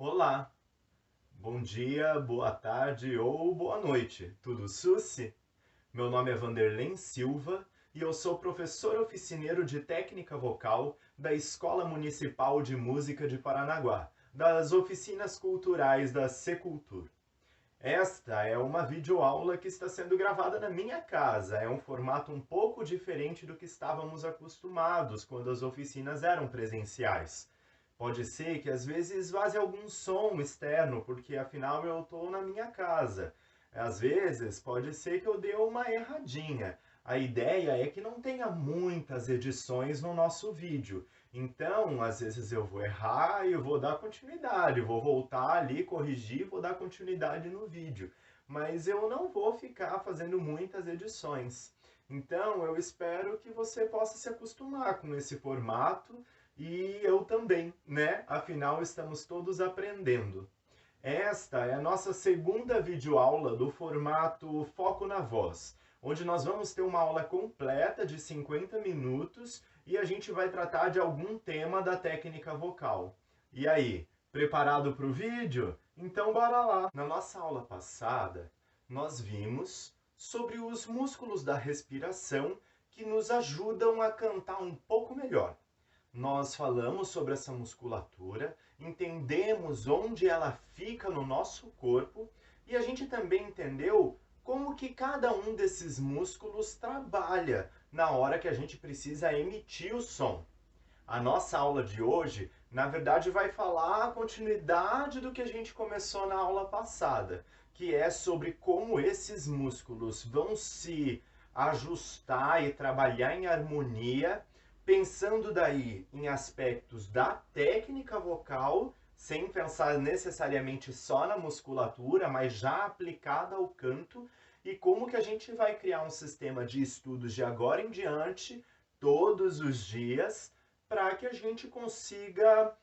Olá, bom dia, boa tarde ou boa noite. Tudo sussi? Meu nome é Vanderlen Silva e eu sou professor oficineiro de técnica vocal da Escola Municipal de Música de Paranaguá, das oficinas culturais da Secultur. Esta é uma videoaula que está sendo gravada na minha casa. É um formato um pouco diferente do que estávamos acostumados quando as oficinas eram presenciais. Pode ser que às vezes vaze algum som externo, porque afinal eu estou na minha casa. Às vezes pode ser que eu dê uma erradinha. A ideia é que não tenha muitas edições no nosso vídeo. Então, às vezes eu vou errar e eu vou dar continuidade, vou voltar ali, corrigir, vou dar continuidade no vídeo. Mas eu não vou ficar fazendo muitas edições. Então, eu espero que você possa se acostumar com esse formato e eu também, né? Afinal, estamos todos aprendendo. Esta é a nossa segunda videoaula do formato Foco na Voz, onde nós vamos ter uma aula completa de 50 minutos e a gente vai tratar de algum tema da técnica vocal. E aí, preparado para o vídeo? Então bora lá! Na nossa aula passada, nós vimos sobre os músculos da respiração que nos ajudam a cantar um pouco melhor. Nós falamos sobre essa musculatura, entendemos onde ela fica no nosso corpo e a gente também entendeu como que cada um desses músculos trabalha na hora que a gente precisa emitir o som. A nossa aula de hoje, na verdade, vai falar a continuidade do que a gente começou na aula passada, que é sobre como esses músculos vão se ajustar e trabalhar em harmonia, pensando daí em aspectos da técnica vocal, sem pensar necessariamente só na musculatura, mas já aplicada ao canto, e como que a gente vai criar um sistema de estudos de agora em diante, todos os dias, para que a gente consiga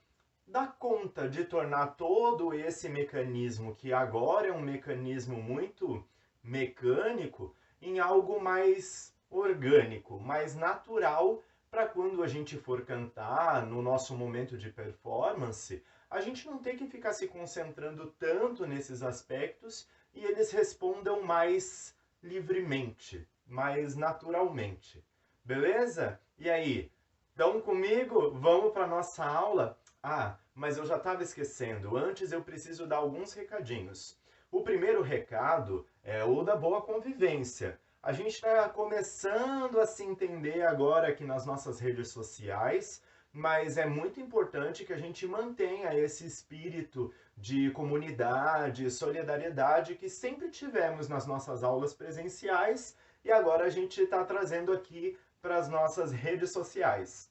dar conta de tornar todo esse mecanismo, que agora é um mecanismo muito mecânico, em algo mais orgânico, mais natural, para quando a gente for cantar, no nosso momento de performance, a gente não ter que ficar se concentrando tanto nesses aspectos e eles respondam mais livremente, mais naturalmente. Beleza? E aí, estão comigo? Vamos para nossa aula? Ah, mas eu já estava esquecendo. Antes eu preciso dar alguns recadinhos. O primeiro recado é o da boa convivência. A gente está começando a se entender agora aqui nas nossas redes sociais, mas é muito importante que a gente mantenha esse espírito de comunidade, solidariedade que sempre tivemos nas nossas aulas presenciais e agora a gente está trazendo aqui para as nossas redes sociais.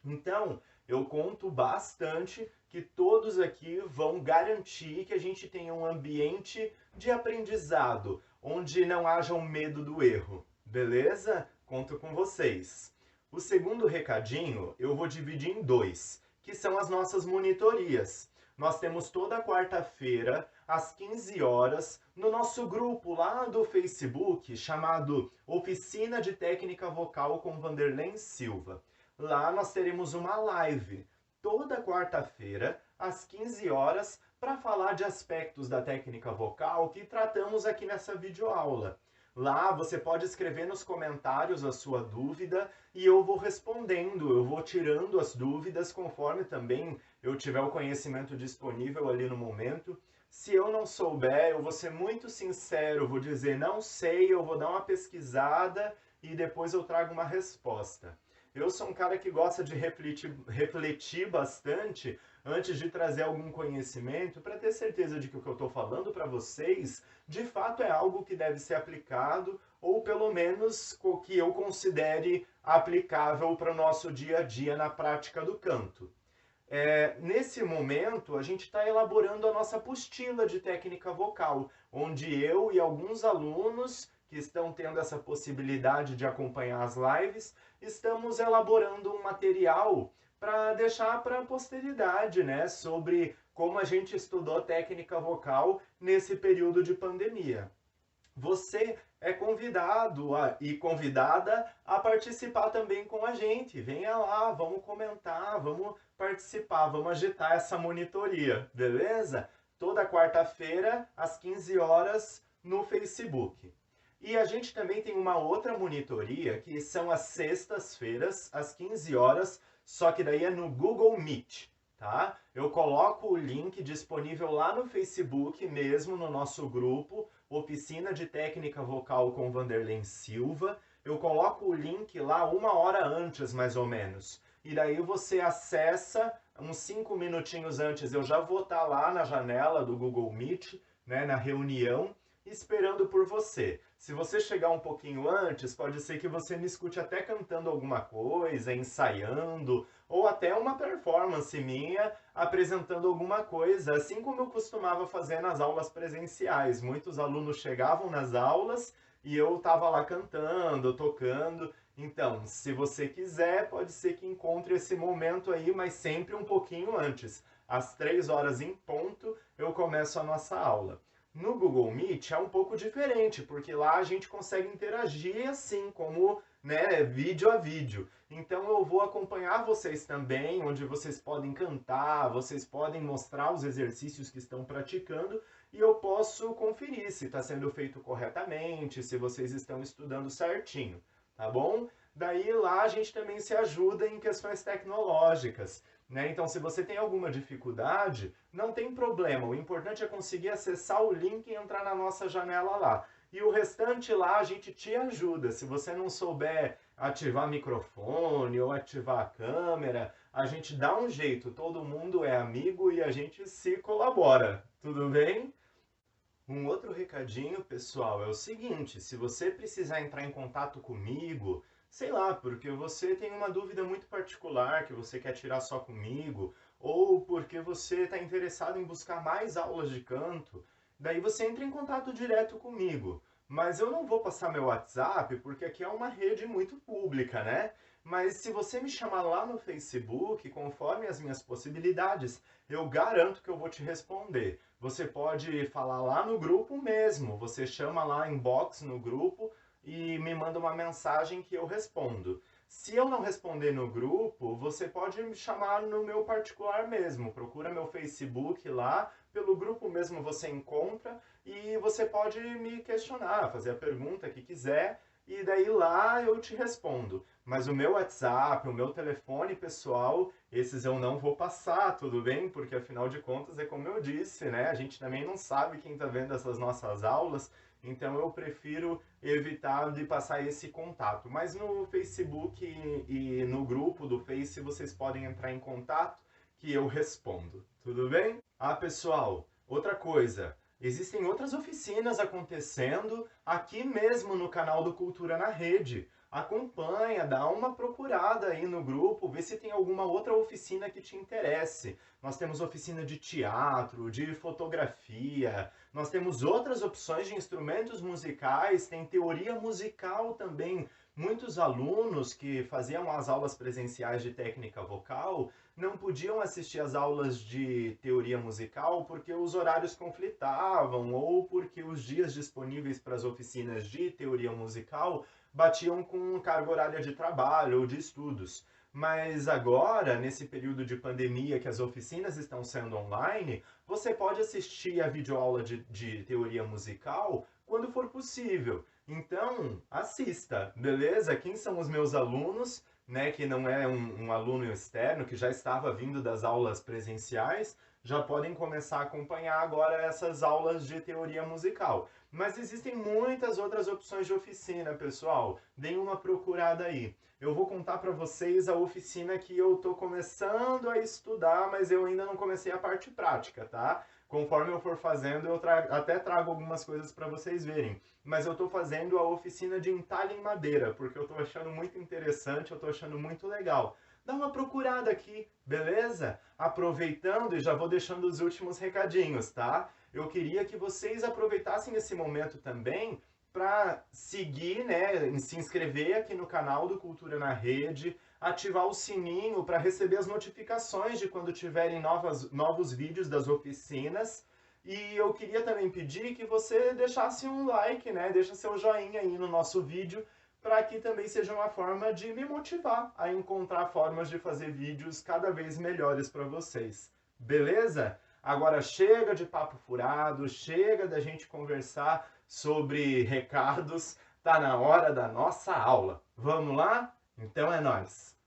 Então, eu conto bastante que todos aqui vão garantir que a gente tenha um ambiente de aprendizado, onde não haja um medo do erro. Beleza? Conto com vocês. O segundo recadinho eu vou dividir em dois, que são as nossas monitorias. Nós temos toda quarta-feira, às 15 horas, no nosso grupo lá do Facebook, chamado Oficina de Técnica Vocal com Vanderlen Silva. Lá nós teremos uma live toda quarta-feira, às 15 horas, para falar de aspectos da técnica vocal que tratamos aqui nessa videoaula. Lá você pode escrever nos comentários a sua dúvida e eu vou respondendo, eu vou tirando as dúvidas conforme também eu tiver o conhecimento disponível ali no momento. Se eu não souber, eu vou ser muito sincero, vou dizer não sei, eu vou dar uma pesquisada e depois eu trago uma resposta. Eu sou um cara que gosta de refletir bastante antes de trazer algum conhecimento para ter certeza de que o que eu estou falando para vocês de fato é algo que deve ser aplicado ou pelo menos o que eu considere aplicável para o nosso dia a dia na prática do canto. Nesse momento, a gente está elaborando a nossa apostila de técnica vocal, onde eu e alguns alunos que estão tendo essa possibilidade de acompanhar as lives, estamos elaborando um material para deixar para a posteridade, né, sobre como a gente estudou técnica vocal nesse período de pandemia. você é convidado e convidada a participar também com a gente. Venha lá, vamos comentar, vamos participar, vamos agitar essa monitoria, beleza? Toda quarta-feira, às 15 horas, no Facebook. E a gente também tem uma outra monitoria, que são as sextas-feiras, às 15 horas, só que daí é no Google Meet, tá? Eu coloco o link disponível lá no Facebook mesmo, no nosso grupo, Oficina de Técnica Vocal com Vanderlei Silva. Eu coloco o link lá 1 hora antes, mais ou menos. E daí você acessa, uns 5 minutinhos antes, eu já vou estar lá na janela do Google Meet, né, na reunião, esperando por você. Se você chegar um pouquinho antes, pode ser que você me escute até cantando alguma coisa, ensaiando, ou até uma performance minha apresentando alguma coisa, assim como eu costumava fazer nas aulas presenciais. Muitos alunos chegavam nas aulas e eu estava lá cantando, tocando. Então, se você quiser, pode ser que encontre esse momento aí, mas sempre um pouquinho antes. Às 3 horas em ponto, eu começo a nossa aula. No Google Meet é um pouco diferente, porque lá a gente consegue interagir assim, como, né, vídeo a vídeo. Então eu vou acompanhar vocês também, onde vocês podem cantar, vocês podem mostrar os exercícios que estão praticando e eu posso conferir se está sendo feito corretamente, se vocês estão estudando certinho, tá bom? Daí lá a gente também se ajuda em questões tecnológicas. Né? Então, se você tem alguma dificuldade, não tem problema. O importante é conseguir acessar o link e entrar na nossa janela lá. E o restante lá a gente te ajuda. Se você não souber ativar microfone ou ativar a câmera, a gente dá um jeito. Todo mundo é amigo e a gente se colabora. Tudo bem? Um outro recadinho, pessoal, é o seguinte: se você precisar entrar em contato comigo, sei lá, porque você tem uma dúvida muito particular que você quer tirar só comigo, ou porque você está interessado em buscar mais aulas de canto, daí você entra em contato direto comigo. Mas eu não vou passar meu WhatsApp, porque aqui é uma rede muito pública, né? Mas se você me chamar lá no Facebook, conforme as minhas possibilidades, eu garanto que eu vou te responder. Você pode falar lá no grupo mesmo, você chama lá inbox no grupo e me manda uma mensagem que eu respondo. Se eu não responder no grupo, você pode me chamar no meu particular mesmo. Procura meu Facebook lá, pelo grupo mesmo você encontra e você pode me questionar, fazer a pergunta que quiser e daí lá eu te respondo. Mas o meu WhatsApp, o meu telefone pessoal, esses eu não vou passar, tudo bem? Porque afinal de contas é como eu disse, né? A gente também não sabe quem está vendo essas nossas aulas, então eu prefiro evitar de passar esse contato. Mas no Facebook e no grupo do Face vocês podem entrar em contato que eu respondo, tudo bem? Ah, pessoal, outra coisa. Existem outras oficinas acontecendo aqui mesmo no canal do Cultura na Rede. Acompanha, dá uma procurada aí no grupo, vê se tem alguma outra oficina que te interesse. Nós temos oficina de teatro, de fotografia, nós temos outras opções de instrumentos musicais, tem teoria musical também. Muitos alunos que faziam as aulas presenciais de técnica vocal não podiam assistir às aulas de teoria musical porque os horários conflitavam ou porque os dias disponíveis para as oficinas de teoria musical batiam com carga horária de trabalho ou de estudos. Mas agora, nesse período de pandemia que as oficinas estão sendo online, você pode assistir a videoaula de teoria musical quando for possível. Então, assista, beleza? Quem são os meus alunos, né, que não é um aluno externo, que já estava vindo das aulas presenciais, já podem começar a acompanhar agora essas aulas de teoria musical. Mas existem muitas outras opções de oficina, pessoal. Deem uma procurada aí. Eu vou contar para vocês a oficina que eu estou começando a estudar, mas eu ainda não comecei a parte prática, tá? Conforme eu for fazendo, eu até trago algumas coisas para vocês verem. Mas eu estou fazendo a oficina de entalhe em madeira, porque eu estou achando muito interessante, eu estou achando muito legal. Dá uma procurada aqui, beleza? Aproveitando, e já vou deixando os últimos recadinhos, tá? Eu queria que vocês aproveitassem esse momento também para seguir, né, se inscrever aqui no canal do Cultura na Rede, ativar o sininho para receber as notificações de quando tiverem novos vídeos das oficinas. E eu queria também pedir que você deixasse um like, né? Deixa seu joinha aí no nosso vídeo, para que também seja uma forma de me motivar a encontrar formas de fazer vídeos cada vez melhores para vocês. Beleza? Agora chega de papo furado, chega da gente conversar sobre recados, tá na hora da nossa aula. Vamos lá? Então é nóis!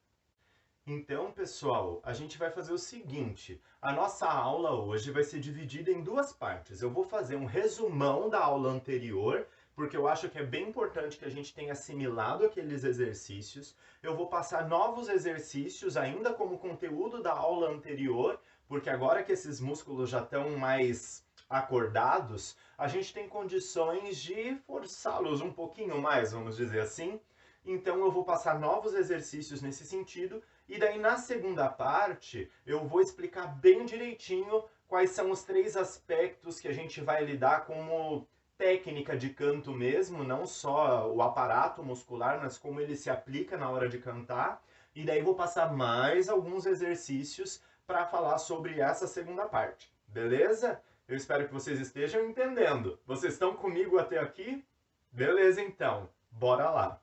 Então, pessoal, a gente vai fazer o seguinte, a nossa aula hoje vai ser dividida em duas partes. Eu vou fazer um resumão da aula anterior, porque eu acho que é bem importante que a gente tenha assimilado aqueles exercícios. Eu vou passar novos exercícios ainda como conteúdo da aula anterior, porque agora que esses músculos já estão mais acordados, a gente tem condições de forçá-los um pouquinho mais, vamos dizer assim. Então eu vou passar novos exercícios nesse sentido, e daí na segunda parte eu vou explicar bem direitinho quais são os 3 aspectos que a gente vai lidar como técnica de canto mesmo, não só o aparato muscular, mas como ele se aplica na hora de cantar. E daí vou passar mais alguns exercícios para falar sobre essa segunda parte, beleza? Eu espero que vocês estejam entendendo. Vocês estão comigo até aqui? Beleza então, bora lá!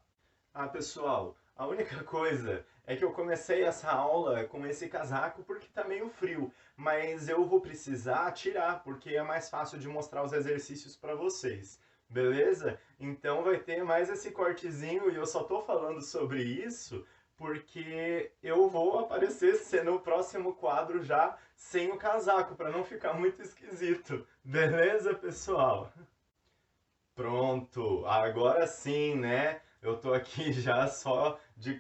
Ah, pessoal, a única coisa é que eu comecei essa aula com esse casaco porque tá meio frio, mas eu vou precisar tirar porque é mais fácil de mostrar os exercícios para vocês, beleza? Então vai ter mais esse cortezinho e eu só tô falando sobre isso porque eu vou aparecer no próximo quadro já sem o casaco, para não ficar muito esquisito, beleza, pessoal? Pronto, agora sim, né? Eu tô aqui já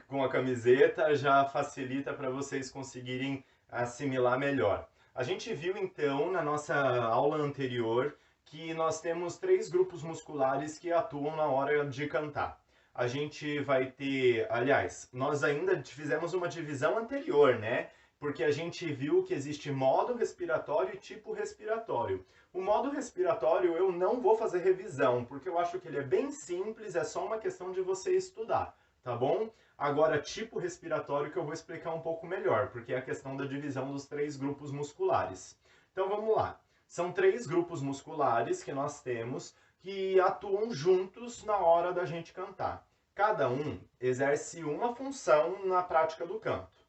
com a camiseta, já facilita para vocês conseguirem assimilar melhor. A gente viu então na nossa aula anterior que nós temos 3 grupos musculares que atuam na hora de cantar. A gente vai ter, aliás, nós ainda fizemos uma divisão anterior, né? Porque a gente viu que existe modo respiratório e tipo respiratório. O modo respiratório eu não vou fazer revisão, porque eu acho que ele é bem simples, é só uma questão de você estudar, tá bom? Agora, tipo respiratório que eu vou explicar um pouco melhor, porque é a questão da divisão dos 3 grupos musculares. Então vamos lá. São 3 grupos musculares que nós temos que atuam juntos na hora da gente cantar. Cada um exerce uma função na prática do canto.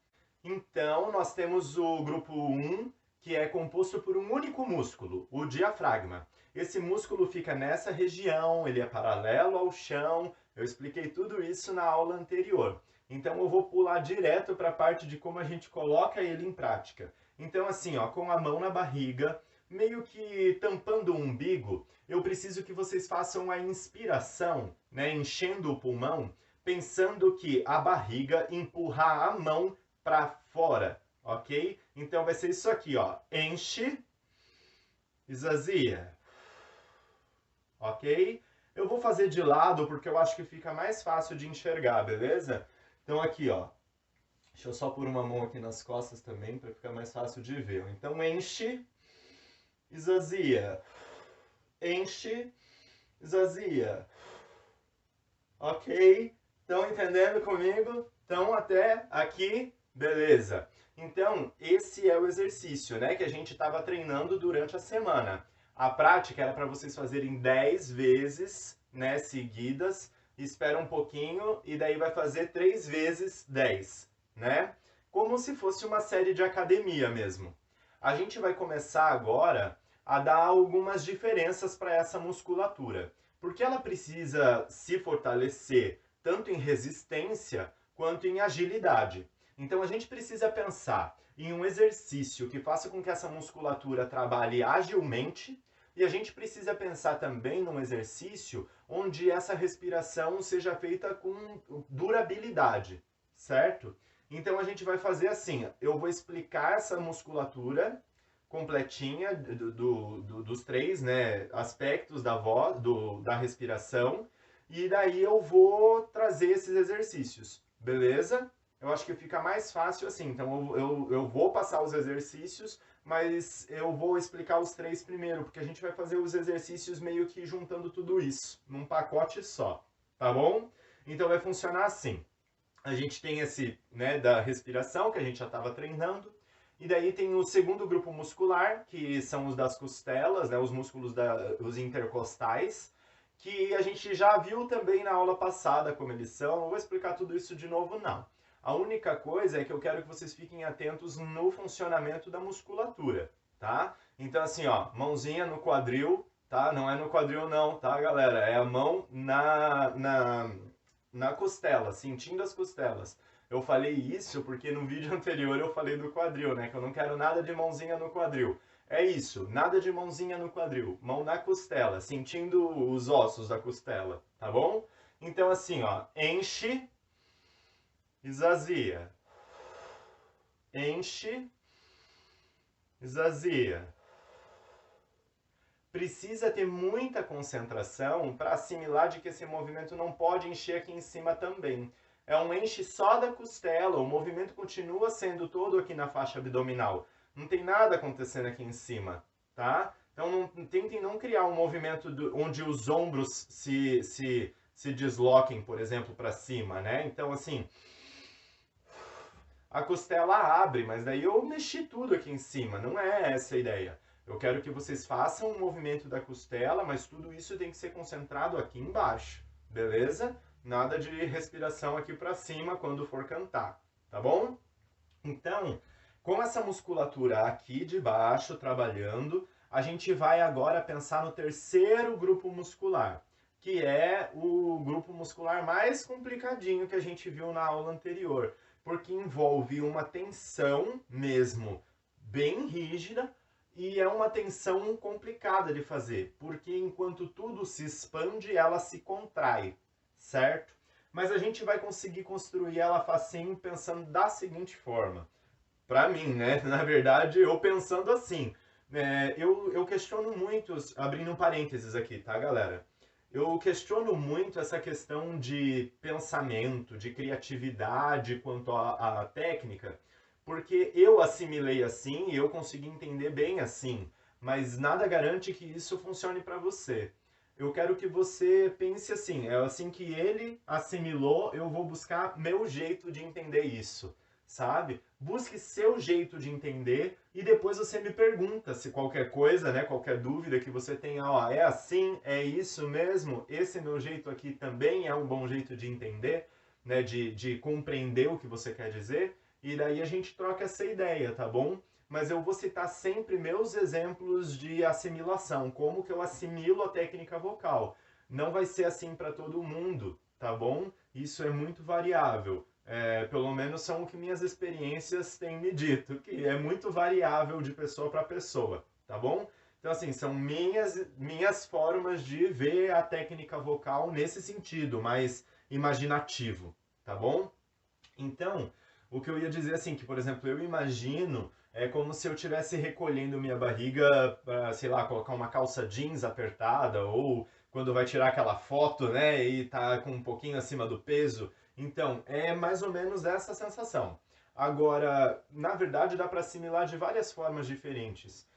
Então, nós temos o grupo 1, que é composto por um único músculo, o diafragma. Esse músculo fica nessa região, ele é paralelo ao chão. Eu expliquei tudo isso na aula anterior. Então, eu vou pular direto para a parte de como a gente coloca ele em prática. Então, assim, ó, com a mão na barriga, meio que tampando o umbigo, eu preciso que vocês façam a inspiração, né, enchendo o pulmão, pensando que a barriga empurra a mão para fora, ok? Então vai ser isso aqui, ó. Enche, esvazia, ok? Eu vou fazer de lado porque eu acho que fica mais fácil de enxergar, beleza? Então aqui, ó. Deixa eu só pôr uma mão aqui nas costas também para ficar mais fácil de ver. Então enche, esvazia, enche, esvazia, ok? Estão entendendo comigo? Então até aqui. Beleza. Então, esse é o exercício, né, que a gente estava treinando durante a semana. A prática era para vocês fazerem 10 vezes, né, seguidas. Espera um pouquinho e daí vai fazer 3 vezes 10, né? Como se fosse uma série de academia mesmo. A gente vai começar agora a dar algumas diferenças para essa musculatura, porque ela precisa se fortalecer tanto em resistência quanto em agilidade. Então a gente precisa pensar em um exercício que faça com que essa musculatura trabalhe agilmente, e a gente precisa pensar também num exercício onde essa respiração seja feita com durabilidade, certo? Então a gente vai fazer assim, eu vou explicar essa musculatura completinha dos 3, né, aspectos da voz, da respiração, e daí eu vou trazer esses exercícios, beleza? Eu acho que fica mais fácil assim. Então eu vou passar os exercícios, mas eu vou explicar os 3 primeiro, porque a gente vai fazer os exercícios meio que juntando tudo isso, num pacote só, tá bom? Então vai funcionar assim. A gente tem esse, né, da respiração, que a gente já estava treinando, E daí tem o segundo grupo muscular, que são os das costelas, né, os músculos os intercostais, que a gente já viu também na aula passada como eles são. Não vou explicar tudo isso de novo, não. A única coisa é que eu quero que vocês fiquem atentos no funcionamento da musculatura, tá? Então assim, ó, mãozinha no quadril, tá? Não é no quadril não, tá, galera? É a mão na costela, sentindo as costelas. Eu falei isso porque no vídeo anterior eu falei do quadril, né? Que eu não quero nada de mãozinha no quadril. É isso, nada de mãozinha no quadril, mão na costela, sentindo os ossos da costela, tá bom? Então assim, ó, enche, esvazia, enche, esvazia. Precisa ter muita concentração para assimilar de que esse movimento não pode encher aqui em cima também. É um enche só da costela, o movimento continua sendo todo aqui na faixa abdominal. Não tem nada acontecendo aqui em cima, tá? Então tentem não criar um movimento onde os ombros se desloquem, por exemplo, para cima, né? Então assim, a costela abre, mas daí eu mexi tudo aqui em cima, não é essa a ideia. Eu quero que vocês façam um movimento da costela, mas tudo isso tem que ser concentrado aqui embaixo, beleza? Nada de respiração aqui para cima quando for cantar, tá bom? Então, com essa musculatura aqui de baixo trabalhando, a gente vai agora pensar no terceiro grupo muscular, que é o grupo muscular mais complicadinho que a gente viu na aula anterior, porque envolve uma tensão mesmo bem rígida, e é uma tensão complicada de fazer, porque enquanto tudo se expande, ela se contrai, certo? Mas a gente vai conseguir construir ela facinho pensando da seguinte forma. Para mim, né? Na verdade, eu pensando assim. Eu questiono muito, abrindo um parênteses aqui, tá, galera? Eu questiono muito essa questão de pensamento, de criatividade quanto à técnica, porque eu assimilei assim e eu consegui entender bem assim, mas nada garante que isso funcione para você. Eu quero que você pense assim, é assim que ele assimilou, eu vou buscar meu jeito de entender isso, sabe? Busque seu jeito de entender e depois você me pergunta se qualquer coisa, né, qualquer dúvida que você tenha, ó, é assim, é isso mesmo, esse meu jeito aqui também é um bom jeito de entender, né, de compreender o que você quer dizer. E daí a gente troca essa ideia, tá bom? Mas eu vou citar sempre meus exemplos de assimilação, como que eu assimilo a técnica vocal. Não vai ser assim para todo mundo, tá bom? Isso é muito variável. Pelo menos são o que minhas experiências têm me dito, que é muito variável de pessoa para pessoa, tá bom? Então, assim, são minhas formas de ver a técnica vocal nesse sentido, mais imaginativo, tá bom? Então, o que eu ia dizer assim, que por exemplo, eu imagino é como se eu estivesse recolhendo minha barriga para, sei lá, colocar uma calça jeans apertada ou quando vai tirar aquela foto, né, e tá com um pouquinho acima do peso. Então, é mais ou menos essa sensação. Agora, na verdade, dá para assimilar de várias formas diferentes.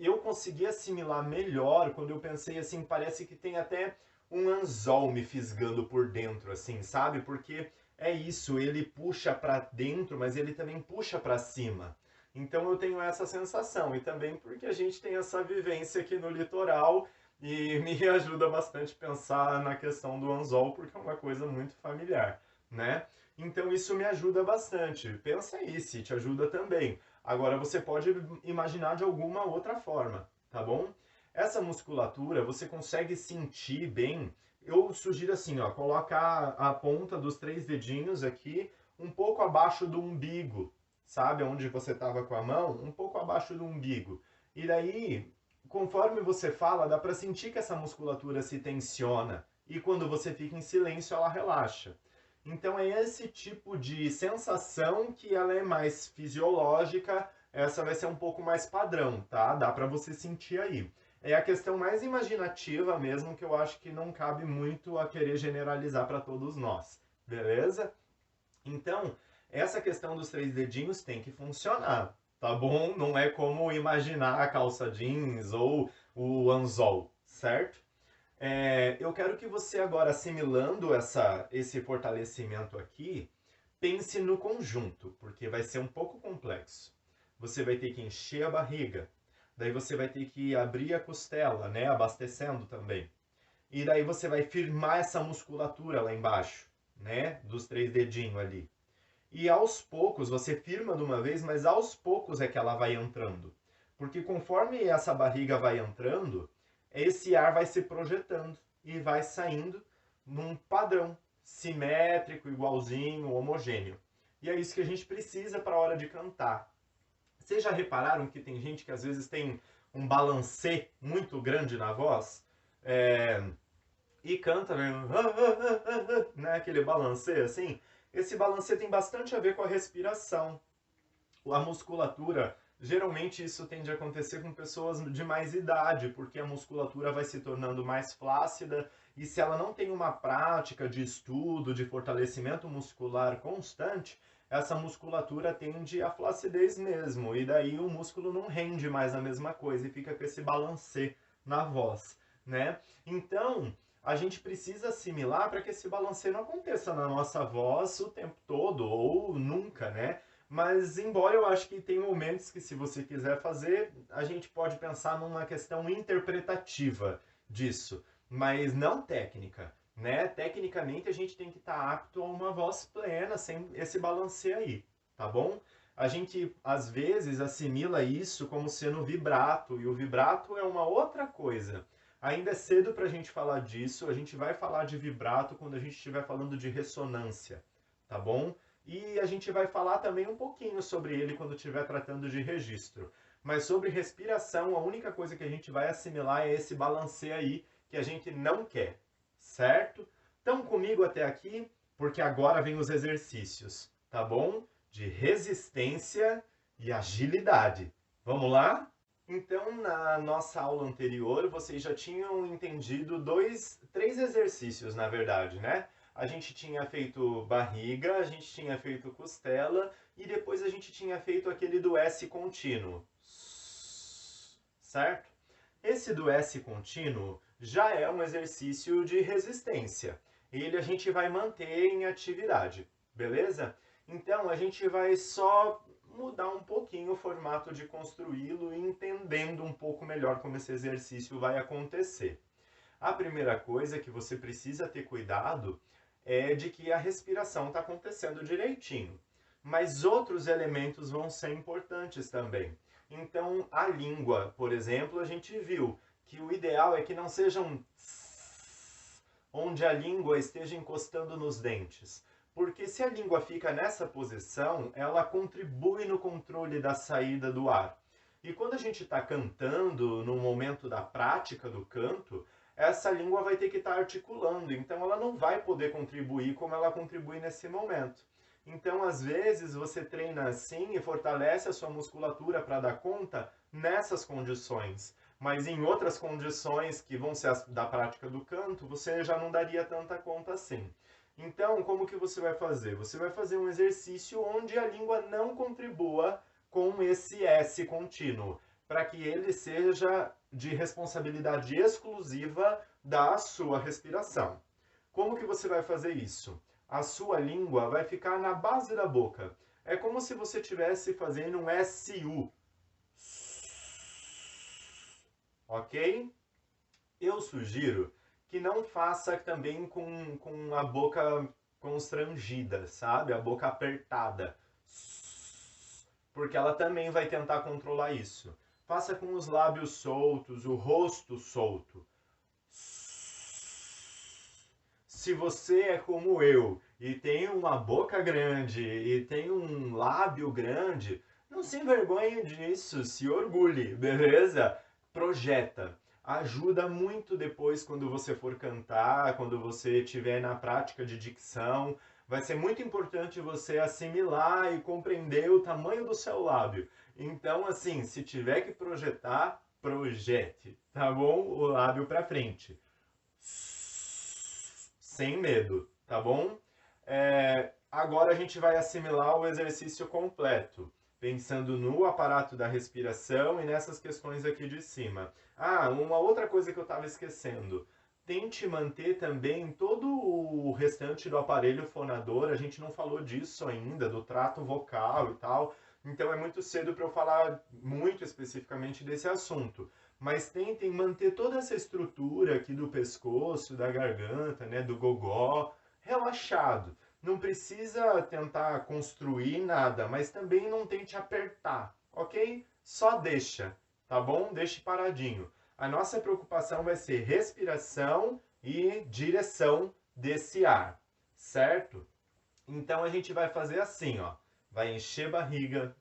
Eu consegui assimilar melhor quando eu pensei assim, parece que tem até um anzol me fisgando por dentro, assim, sabe? Porque é isso, ele puxa para dentro, mas ele também puxa para cima. Então eu tenho essa sensação, e também porque a gente tem essa vivência aqui no litoral e me ajuda bastante a pensar na questão do anzol, porque é uma coisa muito familiar, né? Então isso me ajuda bastante. Pensa aí se te ajuda também. Agora você pode imaginar de alguma outra forma, tá bom? Essa musculatura você consegue sentir bem. Eu sugiro assim, ó, colocar a ponta dos 3 dedinhos aqui um pouco abaixo do umbigo, sabe? Onde você estava com a mão, um pouco abaixo do umbigo. E daí, conforme você fala, dá para sentir que essa musculatura se tensiona. E quando você fica em silêncio, ela relaxa. Então é esse tipo de sensação que ela é mais fisiológica, essa vai ser um pouco mais padrão, tá? Dá para você sentir aí. É a questão mais imaginativa mesmo, que eu acho que não cabe muito a querer generalizar para todos nós, beleza? Então, essa questão dos 3 dedinhos tem que funcionar, tá bom? Não é como imaginar a calça jeans ou o anzol, certo? Eu quero que você agora, assimilando esse fortalecimento aqui, pense no conjunto, porque vai ser um pouco complexo. você vai ter que encher a barriga. Daí você vai ter que abrir a costela, né? Abastecendo também. E daí você vai firmar essa musculatura lá embaixo, né? Dos 3 dedinhos ali. E aos poucos, você firma de uma vez, mas aos poucos é que ela vai entrando. Porque conforme essa barriga vai entrando, esse ar vai se projetando e vai saindo num padrão simétrico, igualzinho, homogêneo. E é isso que a gente precisa para a hora de cantar. Vocês já repararam que tem gente que às vezes tem um balancê muito grande na voz? E canta, né? Aquele balancê assim. Esse balancê tem bastante a ver com a respiração. A musculatura, geralmente isso tende a acontecer com pessoas de mais idade, porque a musculatura vai se tornando mais flácida e se ela não tem uma prática de estudo, de fortalecimento muscular constante, essa musculatura tende à flacidez mesmo, e daí o músculo não rende mais a mesma coisa e fica com esse balancê na voz, né? Então, a gente precisa assimilar para que esse balanceio não aconteça na nossa voz o tempo todo, ou nunca, né? Mas, embora eu acho que tem momentos que, se você quiser fazer, a gente pode pensar numa questão interpretativa disso, mas não técnica, né? Tecnicamente, a gente tem que estar apto a uma voz plena, sem esse balanceio aí, tá bom? A gente, às vezes, assimila isso como sendo vibrato, e o vibrato é uma outra coisa. Ainda é cedo para a gente falar disso, a gente vai falar de vibrato quando a gente estiver falando de ressonância, tá bom? E a gente vai falar também um pouquinho sobre ele quando estiver tratando de registro. Mas sobre respiração, a única coisa que a gente vai assimilar é esse balanceio aí que a gente não quer, certo? Estão comigo até aqui? Porque agora vem os exercícios, tá bom? De resistência e agilidade. Vamos lá? Então, na nossa aula anterior, vocês já tinham entendido três exercícios, na verdade, né? A gente tinha feito barriga, a gente tinha feito costela e depois a gente tinha feito aquele do S contínuo, certo? Esse do S contínuo já é um exercício de resistência. Ele a gente vai manter em atividade, beleza? Então, a gente vai só mudar um pouquinho o formato de construí-lo, entendendo um pouco melhor como esse exercício vai acontecer. A primeira coisa que você precisa ter cuidado é de que a respiração está acontecendo direitinho. Mas outros elementos vão ser importantes também. Então, a língua, por exemplo, a gente viu que o ideal é que não seja um onde a língua esteja encostando nos dentes. Porque se a língua fica nessa posição, ela contribui no controle da saída do ar. E quando a gente está cantando, no momento da prática do canto, essa língua vai ter que estar articulando, então ela não vai poder contribuir como ela contribui nesse momento. Então, às vezes, você treina assim e fortalece a sua musculatura para dar conta nessas condições. Mas em outras condições, que vão ser as da prática do canto, você já não daria tanta conta assim. Então, como que você vai fazer? Você vai fazer um exercício onde a língua não contribua com esse S contínuo, para que ele seja de responsabilidade exclusiva da sua respiração. Como que você vai fazer isso? A sua língua vai ficar na base da boca. É como se você estivesse fazendo um SU. Ok? Eu sugiro que não faça também com a boca constrangida, sabe? A boca apertada. Porque ela também vai tentar controlar isso. Faça com os lábios soltos, o rosto solto. Se você é como eu e tem uma boca grande e tem um lábio grande, não se envergonhe disso, se orgulhe, beleza? Projeta. Ajuda muito depois quando você for cantar, quando você estiver na prática de dicção. Vai ser muito importante você assimilar e compreender o tamanho do seu lábio. Então, assim, se tiver que projetar, projete, tá bom? O lábio para frente. Sem medo, tá bom? Agora a gente vai assimilar o exercício completo, pensando no aparato da respiração e nessas questões aqui de cima. Ah, uma outra coisa que eu estava esquecendo. Tente manter também todo o restante do aparelho fonador, a gente não falou disso ainda, do trato vocal e tal. Então é muito cedo para eu falar muito especificamente desse assunto. Mas tentem manter toda essa estrutura aqui do pescoço, da garganta, né, do gogó, relaxado. Não precisa tentar construir nada, mas também não tente apertar, ok? Só deixa, tá bom? Deixe paradinho. A nossa preocupação vai ser respiração e direção desse ar, certo? Então a gente vai fazer assim, ó. Vai encher barriga,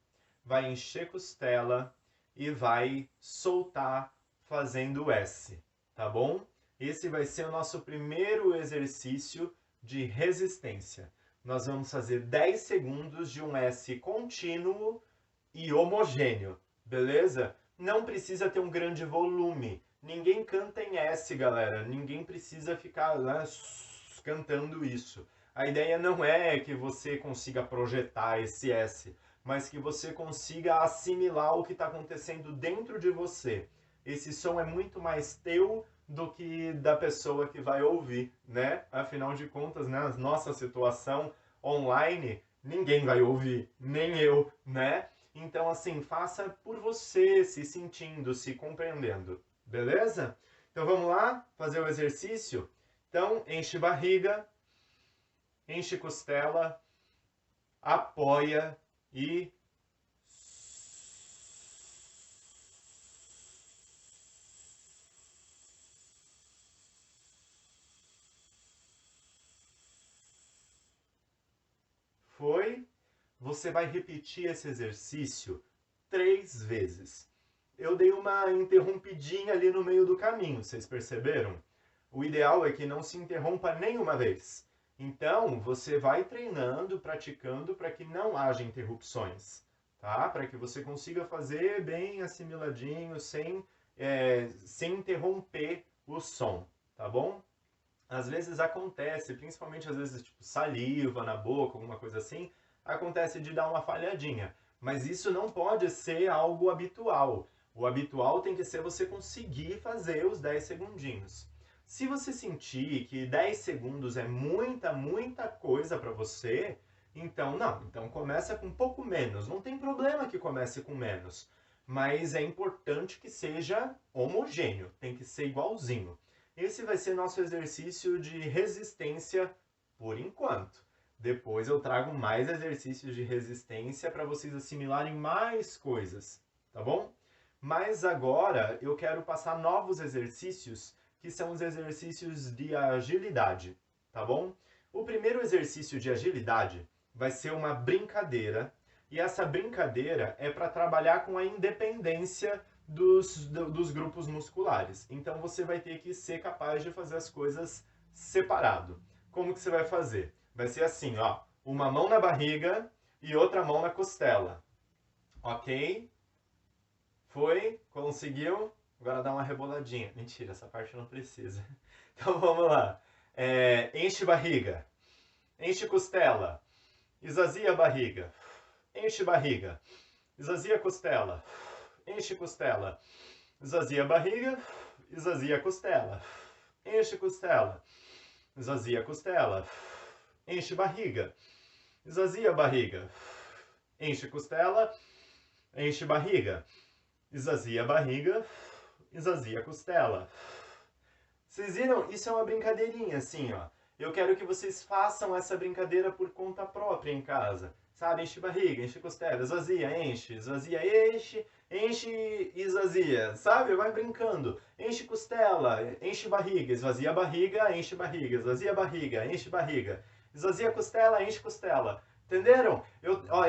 vai encher costela e vai soltar fazendo S, tá bom? Esse vai ser o nosso primeiro exercício de resistência. Nós vamos fazer 10 segundos de um S contínuo e homogêneo, beleza? Não precisa ter um grande volume. Ninguém canta em S, galera. Ninguém precisa ficar lá cantando isso. A ideia não é que você consiga projetar esse S, mas que você consiga assimilar o que está acontecendo dentro de você. Esse som é muito mais teu do que da pessoa que vai ouvir, né? Afinal de contas, né, a nossa situação online, ninguém vai ouvir, nem eu, né? Então, assim, faça por você, se sentindo, se compreendendo, beleza? Então, vamos lá fazer o exercício? Então, enche barriga, enche costela, apoia e foi. Você vai repetir esse exercício 3 vezes. Eu dei uma interrompidinha ali no meio do caminho, vocês perceberam? O ideal é que não se interrompa nenhuma vez. Então, você vai treinando, praticando para que não haja interrupções, tá? Para que você consiga fazer bem assimiladinho, sem interromper o som, tá bom? Às vezes acontece, principalmente às vezes tipo saliva na boca, alguma coisa assim, acontece de dar uma falhadinha. Mas isso não pode ser algo habitual. O habitual tem que ser você conseguir fazer os 10 segundinhos. Se você sentir que 10 segundos é muita coisa para você, então não. Então começa com um pouco menos. Não tem problema que comece com menos. Mas é importante que seja homogêneo. Tem que ser igualzinho. Esse vai ser nosso exercício de resistência por enquanto. Depois eu trago mais exercícios de resistência para vocês assimilarem mais coisas, tá bom? Mas agora eu quero passar novos exercícios, que são os exercícios de agilidade, tá bom? O primeiro exercício de agilidade vai ser uma brincadeira, e essa brincadeira é para trabalhar com a independência dos grupos musculares. Então você vai ter que ser capaz de fazer as coisas separado. Como que você vai fazer? Vai ser assim, ó, uma mão na barriga e outra mão na costela. Ok? Foi? Conseguiu? Agora dá uma reboladinha. Mentira, essa parte não precisa. Então vamos lá. Enche barriga. Enche costela. Esvazia barriga. Enche barriga. Esvazia costela. Enche costela. Esvazia barriga. Esvazia costela. Enche costela. Esvazia costela. Enche barriga. Esvazia barriga. Enche costela. Enche barriga. Esvazia barriga. Esvazia costela. Vocês viram? Isso é uma brincadeirinha assim, ó. Eu quero que vocês façam essa brincadeira por conta própria em casa. Sabe? Enche barriga, enche costela, esvazia, enche, enche e esvazia. Sabe? Vai brincando. Enche costela, enche barriga, esvazia barriga, enche barriga, esvazia barriga, enche barriga. Esvazia costela, enche costela. Entenderam?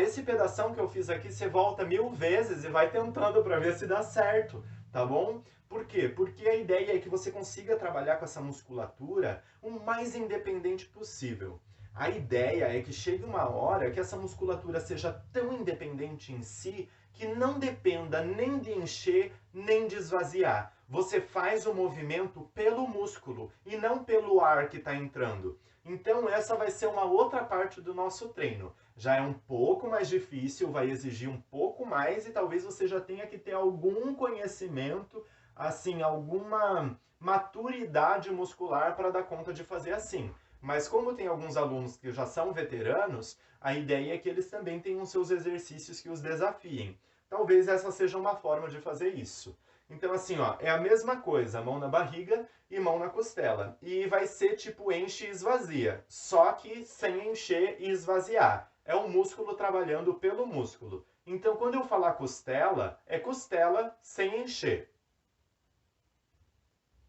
Esse pedação que eu fiz aqui, você volta 1000 vezes e vai tentando para ver se dá certo, tá bom? Por quê? Porque a ideia é que você consiga trabalhar com essa musculatura o mais independente possível. A ideia é que chegue uma hora que essa musculatura seja tão independente em si que não dependa nem de encher nem de esvaziar. Você faz o movimento pelo músculo e não pelo ar que está entrando. Então essa vai ser uma outra parte do nosso treino. Já é um pouco mais difícil, vai exigir um pouco mais e talvez você já tenha que ter algum conhecimento, assim, alguma maturidade muscular para dar conta de fazer assim. Mas como tem alguns alunos que já são veteranos, a ideia é que eles também tenham seus exercícios que os desafiem. Talvez essa seja uma forma de fazer isso. Então assim, ó, é a mesma coisa, mão na barriga e mão na costela. E vai ser tipo enche e esvazia, só que sem encher e esvaziar. É o músculo trabalhando pelo músculo. Então quando eu falar costela, é costela sem encher.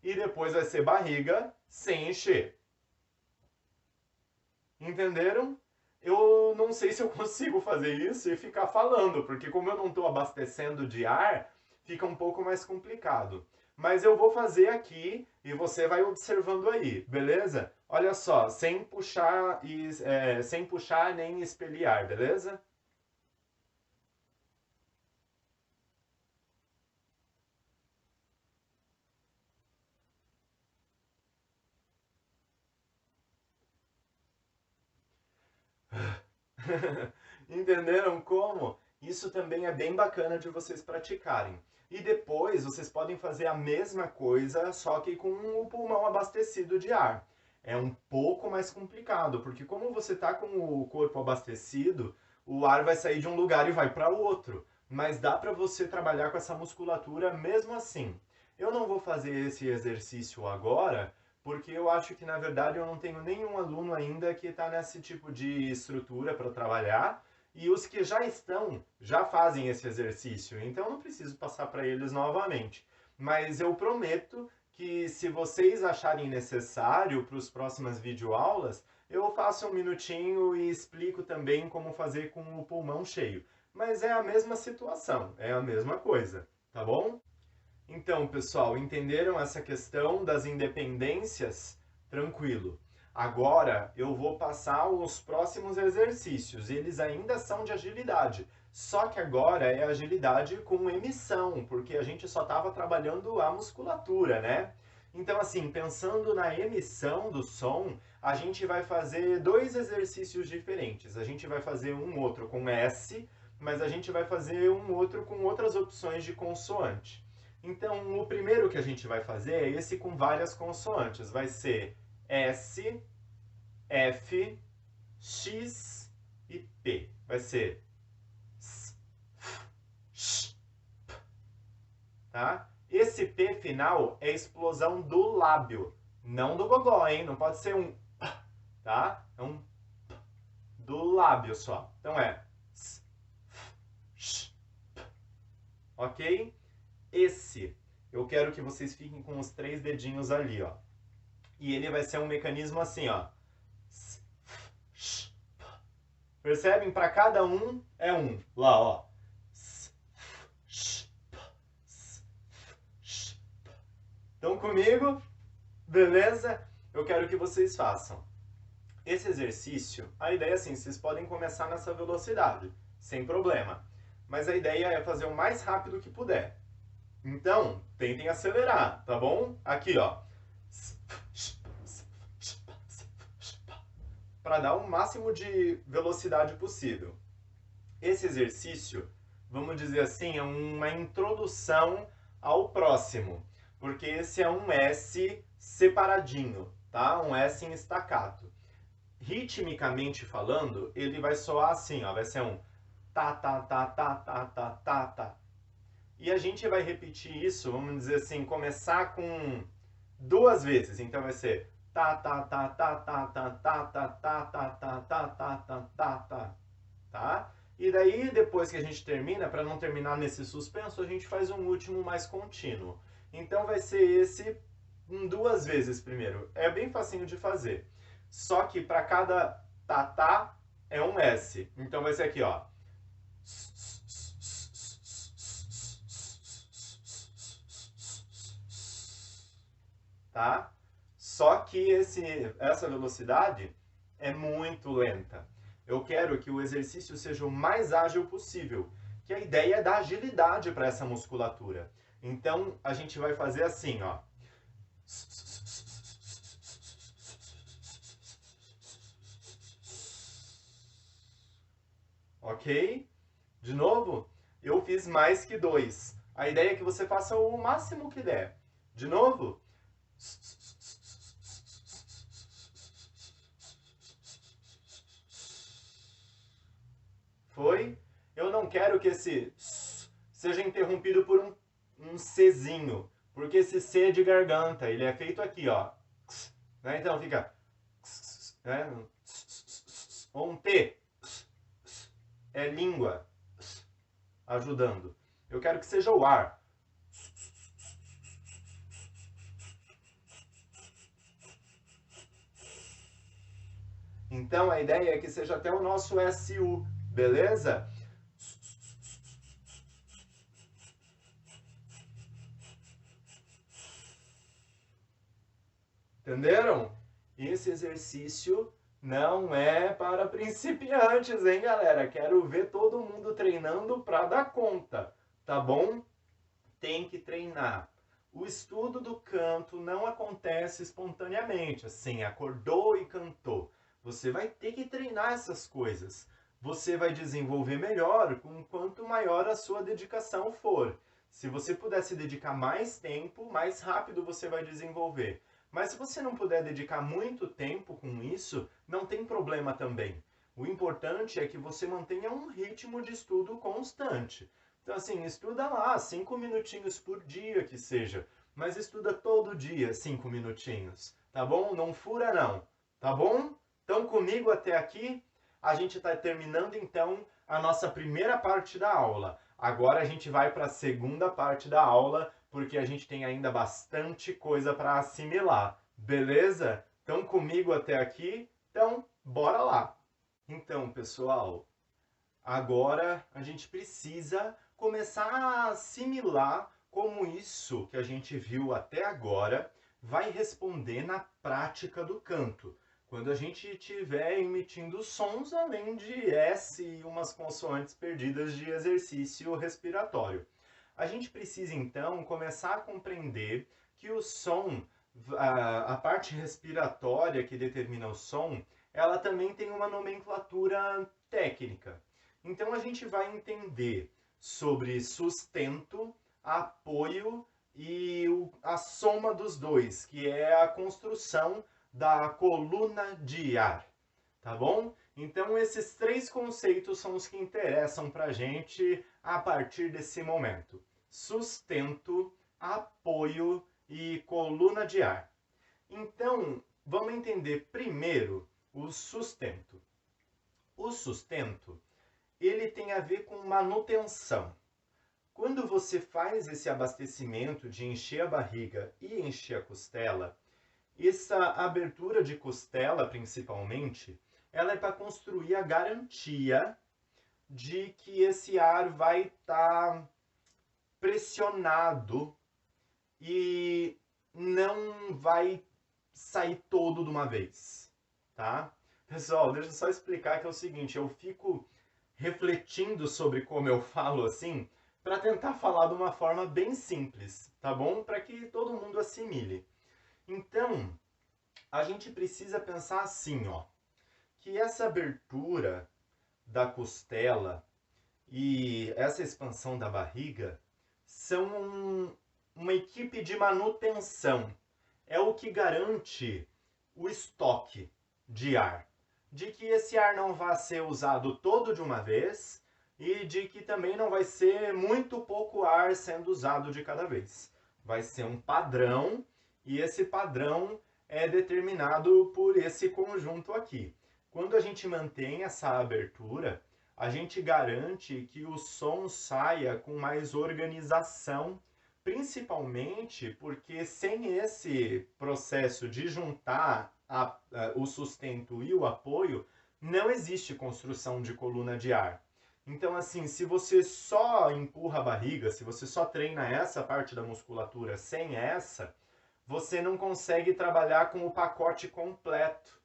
E depois vai ser barriga sem encher. Entenderam? Eu não sei se eu consigo fazer isso e ficar falando, porque como eu não estou abastecendo de ar, fica um pouco mais complicado. Mas eu vou fazer aqui e você vai observando aí, beleza? Olha só, sem puxar, sem puxar nem espelhar, beleza? Entenderam como? Isso também é bem bacana de vocês praticarem. E depois vocês podem fazer a mesma coisa, só que com o pulmão abastecido de ar. É um pouco mais complicado, porque como você está com o corpo abastecido, o ar vai sair de um lugar e vai para outro. Mas dá para você trabalhar com essa musculatura mesmo assim. Eu não vou fazer esse exercício agora, porque eu acho que na verdade eu não tenho nenhum aluno ainda que está nesse tipo de estrutura para trabalhar, e os que já estão já fazem esse exercício, então eu não preciso passar para eles novamente. Mas eu prometo que se vocês acharem necessário para as próximas videoaulas, eu faço um minutinho e explico também como fazer com o pulmão cheio. Mas é a mesma situação, é a mesma coisa, tá bom? Então, pessoal, entenderam essa questão das independências? Tranquilo. Agora eu vou passar os próximos exercícios. Eles ainda são de agilidade, só que agora é agilidade com emissão, porque a gente só estava trabalhando a musculatura, né? Então, assim, pensando na emissão do som, a gente vai fazer dois exercícios diferentes. A gente vai fazer um outro com S, mas a gente vai fazer um outro com outras opções de consoante. Então, o primeiro que a gente vai fazer é esse com várias consoantes. Vai ser S, F, X e P. Vai ser S, F, X, P. Tá? Esse P final é explosão do lábio, não do gogó, hein? Não pode ser um P, tá? É um P do lábio só. Então é S, F, X, P. Ok? Esse, eu quero que vocês fiquem com os 3 dedinhos ali, ó. E ele vai ser um mecanismo assim, ó. Percebem? Para cada um é um. Lá, ó. Estão comigo? Beleza? Eu quero que vocês façam. Esse exercício, a ideia é assim, vocês podem começar nessa velocidade, sem problema. Mas a ideia é fazer o mais rápido que puder. Então, tentem acelerar, tá bom? Aqui, ó. Para dar o máximo de velocidade possível. Esse exercício, vamos dizer assim, é uma introdução ao próximo, porque esse é um S separadinho, tá? Um S em staccato. Ritmicamente falando, ele vai soar assim, ó, vai ser um tá, tá, tá, tá, tá, tá, tá, tá. E a gente vai repetir isso, vamos dizer assim, começar com 2 vezes. Então vai ser tá, tá, tá, tá, tá, tá, tá, tá, tá, tá, tá, tá, tá, tá, tá, tá, tá? E daí, depois que a gente termina, para não terminar nesse suspenso, a gente faz um último mais contínuo. Então vai ser esse 2 vezes primeiro. É bem facinho de fazer. Só que para cada tá é um S. Então vai ser aqui, ó. Tá? Só que essa velocidade é muito lenta. Eu quero que o exercício seja o mais ágil possível, que a ideia é dar agilidade para essa musculatura. Então, a gente vai fazer assim, ó. Ok? De novo, eu fiz mais que 2. A ideia é que você faça o máximo que der. De novo. Foi? Eu não quero que esse S seja interrompido por um Czinho, porque esse C é de garganta, ele é feito aqui, ó. Né? Então fica... Né? Ou um T. É língua ajudando. Eu quero que seja o ar. Então a ideia é que seja até o nosso SU, beleza? Entenderam? Esse exercício não é para principiantes, hein, galera? Quero ver todo mundo treinando para dar conta, tá bom? Tem que treinar. O estudo do canto não acontece espontaneamente, assim, acordou e cantou. Você vai ter que treinar essas coisas. Você vai desenvolver melhor com quanto maior a sua dedicação for. Se você puder se dedicar mais tempo, mais rápido você vai desenvolver. Mas se você não puder dedicar muito tempo com isso, não tem problema também. O importante é que você mantenha um ritmo de estudo constante. Então, assim, estuda lá 5 minutinhos por dia que seja, mas estuda todo dia 5 minutinhos, tá bom? Não fura não, tá bom? Então, comigo até aqui, a gente está terminando então a nossa primeira parte da aula. Agora a gente vai para a segunda parte da aula, porque a gente tem ainda bastante coisa para assimilar, beleza? Então, comigo até aqui, então, bora lá! Então, pessoal, agora a gente precisa começar a assimilar como isso que a gente viu até agora vai responder na prática do canto. Quando a gente estiver emitindo sons além de S e umas consoantes perdidas de exercício respiratório. A gente precisa então começar a compreender que o som, a parte respiratória que determina o som, ela também tem uma nomenclatura técnica. Então a gente vai entender sobre sustento, apoio e a soma dos dois, que é a construção da coluna de ar, tá bom? Então esses três conceitos são os que interessam para a gente a partir desse momento. Sustento, apoio e coluna de ar. Então, vamos entender primeiro o sustento. O sustento, ele tem a ver com manutenção. Quando você faz esse abastecimento de encher a barriga e encher a costela, essa abertura de costela, principalmente, ela é para construir a garantia de que esse ar vai estar pressionado e não vai sair todo de uma vez, tá? Pessoal, deixa eu só explicar que é o seguinte, eu fico refletindo sobre como eu falo assim, para tentar falar de uma forma bem simples, tá bom? Para que todo mundo assimile. Então, a gente precisa pensar assim, ó, que essa abertura da costela e essa expansão da barriga são uma equipe de manutenção. É o que garante o estoque de ar. De que esse ar não vai ser usado todo de uma vez e de que também não vai ser muito pouco ar sendo usado de cada vez. Vai ser um padrão e esse padrão é determinado por esse conjunto aqui. Quando a gente mantém essa abertura, a gente garante que o som saia com mais organização, principalmente porque sem esse processo de juntar o sustento e o apoio, não existe construção de coluna de ar. Então, assim, se você só empurra a barriga, se você só treina essa parte da musculatura sem essa, você não consegue trabalhar com o pacote completo.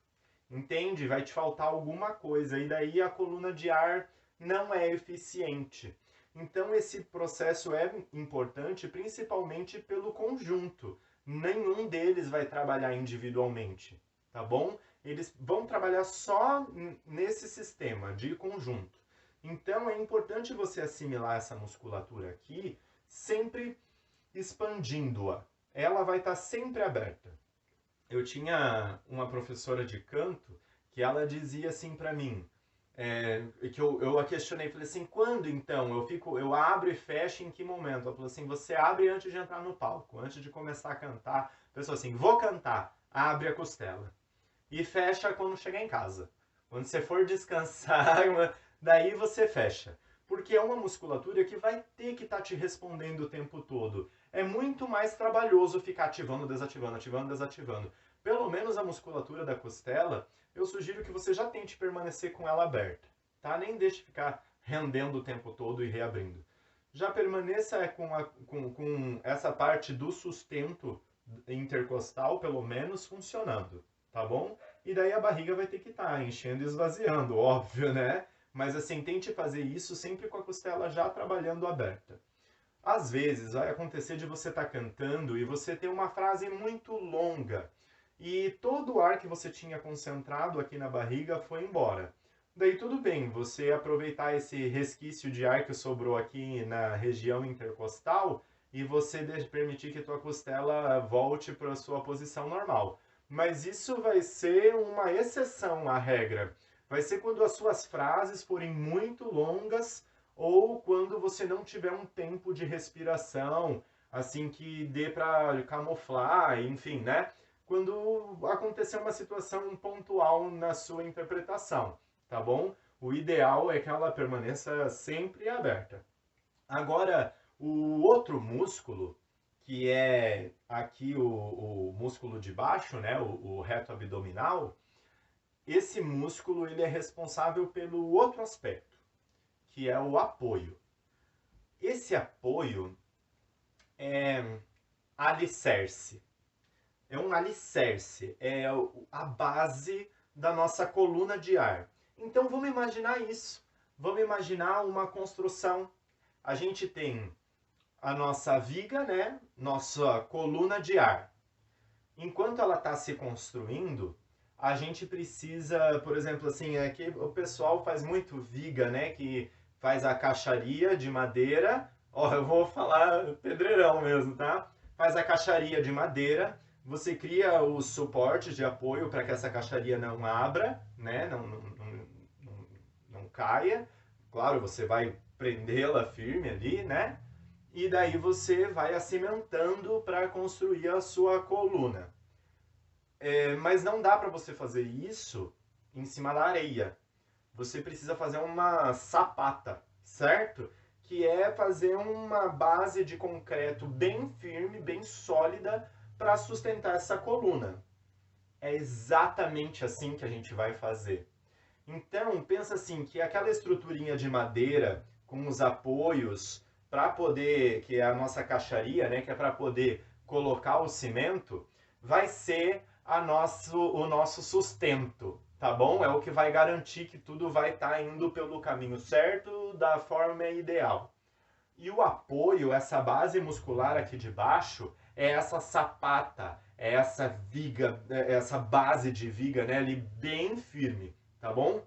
Entende? Vai te faltar alguma coisa e daí a coluna de ar não é eficiente. Então esse processo é importante principalmente pelo conjunto. Nenhum deles vai trabalhar individualmente, tá bom? Eles vão trabalhar só nesse sistema de conjunto. Então é importante você assimilar essa musculatura aqui, sempre expandindo-a. Ela vai estar sempre aberta. Eu tinha uma professora de canto que ela dizia assim para mim, que eu a questionei, falei assim, quando então? Eu abro e fecho em que momento? Ela falou assim, você abre antes de entrar no palco, antes de começar a cantar. A pessoa assim, vou cantar, abre a costela. E fecha quando chegar em casa. Quando você for descansar, daí você fecha. Porque é uma musculatura que vai ter que estar te respondendo o tempo todo. É muito mais trabalhoso ficar ativando, desativando, ativando, desativando. Pelo menos a musculatura da costela, eu sugiro que você já tente permanecer com ela aberta, tá? Nem deixe ficar rendendo o tempo todo e reabrindo. Já permaneça com essa parte do sustento intercostal, pelo menos, funcionando, tá bom? E daí a barriga vai ter que estar enchendo e esvaziando, óbvio, né? Mas assim, tente fazer isso sempre com a costela já trabalhando aberta. Às vezes vai acontecer de você estar cantando e você ter uma frase muito longa e todo o ar que você tinha concentrado aqui na barriga foi embora. Daí tudo bem, você aproveitar esse resquício de ar que sobrou aqui na região intercostal e você permitir que tua costela volte para a sua posição normal. Mas isso vai ser uma exceção à regra. Vai ser quando as suas frases forem muito longas ou quando você não tiver um tempo de respiração, assim que dê para camuflar, enfim, né? Quando acontecer uma situação pontual na sua interpretação, tá bom? O ideal é que ela permaneça sempre aberta. Agora, o outro músculo, que é aqui o músculo de baixo, né, o reto abdominal, esse músculo ele é responsável pelo outro aspecto, que é o apoio. Esse apoio é alicerce. É um alicerce, é a base da nossa coluna de ar. Então vamos imaginar isso. Vamos imaginar uma construção. A gente tem a nossa viga, né? Nossa coluna de ar. Enquanto ela está se construindo, a gente precisa, por exemplo, assim, aqui o pessoal faz muito viga, né? Que faz a caixaria de madeira. Ó, eu vou falar pedreirão mesmo, tá? Faz a caixaria de madeira. Você cria os suportes de apoio para que essa caixaria não abra, né? Não caia. Claro, você vai prendê-la firme ali, né? E daí você vai acimentando para construir a sua coluna. Mas não dá para você fazer isso em cima da areia. Você precisa fazer uma sapata, certo? Que é fazer uma base de concreto bem firme, bem sólida para sustentar essa coluna. É exatamente assim que a gente vai fazer. Então, pensa assim, que aquela estruturinha de madeira com os apoios para poder, que é a nossa caixaria, né, que é para poder colocar o cimento, vai ser o nosso sustento, tá bom? É o que vai garantir que tudo vai estar indo pelo caminho certo, da forma ideal. E o apoio, essa base muscular aqui de baixo, é essa sapata, é essa viga, é essa base de viga, né, ali bem firme, tá bom?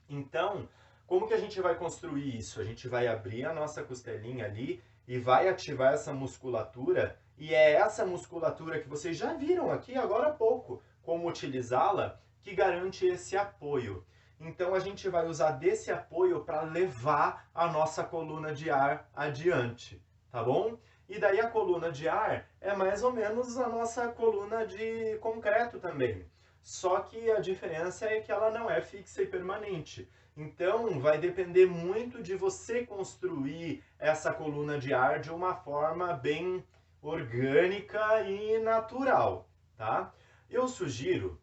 Então, como que a gente vai construir isso? A gente vai abrir a nossa costelinha ali e vai ativar essa musculatura, e é essa musculatura que vocês já viram aqui agora há pouco, como utilizá-la, que garante esse apoio. Então a gente vai usar desse apoio para levar a nossa coluna de ar adiante, tá bom? E daí a coluna de ar é mais ou menos a nossa coluna de concreto também. Só que a diferença é que ela não é fixa e permanente. Então vai depender muito de você construir essa coluna de ar de uma forma bem orgânica e natural, tá? Eu sugiro